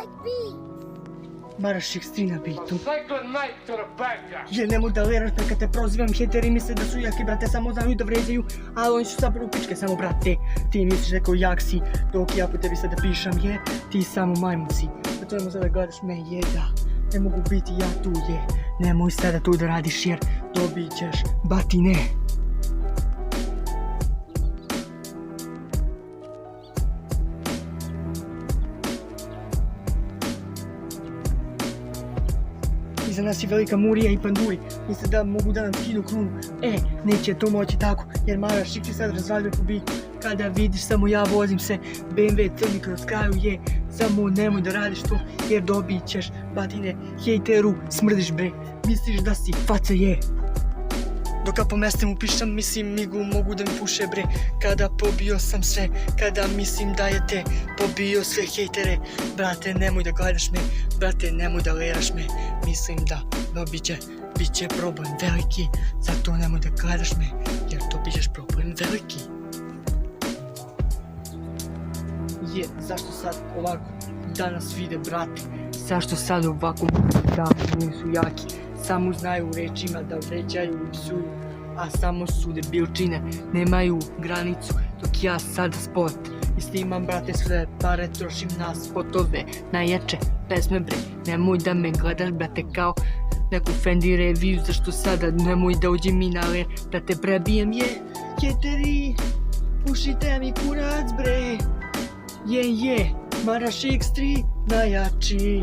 like bees. Maraš X3 na bitu. Say good night to the bad guy. Je, nemoj da leraš me kad te prozivam, hejteri misle da su jaki, brate, samo znaju da vređaju, ali oni su zapravo pičke, samo brate, ti misliš neko jak si, dok ja po tebi sada pišem, je, ti samo majmun si, zato nemoj sada gledaš me, je da, ne mogu biti ja tu, je, nemoj sada tu da radiš jer dobit ćeš batine. Iza nas je velika Murija i Panduri, misle da mogu da nam skinu krunu. Neće to moći tako, jer Maraš X3 sad razvaljuje po bitu. Kada vidiš, samo ja vozim se, BMW crni kroz kraju, je, samo nemoj da radiš to, jer dobit ćeš batine. Hejteru, smrdiš bre, misliš da si faca, je. Dok ja po mestemu pišem, mislim migu mogu da mi puše bre. Kada pobio sam sve, kada mislim da je te pobio sve hejtere. Brate, nemoj da gledaš me, brate, nemoj da leraš me. Mislim da bit će problem veliki, zato nemoj da gledaš me, jer dobit ćeš problem veliki. Je, zašto sad ovako danas vide, brate? Zašto sad ovako da nisu jaki? Samo znaju rečima da vređaju i psuju, a samo su debilčine, nemaju granicu, dok ja sada spot i snimam, brate, sve pare trošim na spotove, na jače pesme bre, nemoj da me gledaš, brate, kao neku Fendi reviju, zašto sada nemoj da uđe mi na ler, da te prebijem, je, hejteri, pušite mi kurac bre, je, Maraš X3 najjači.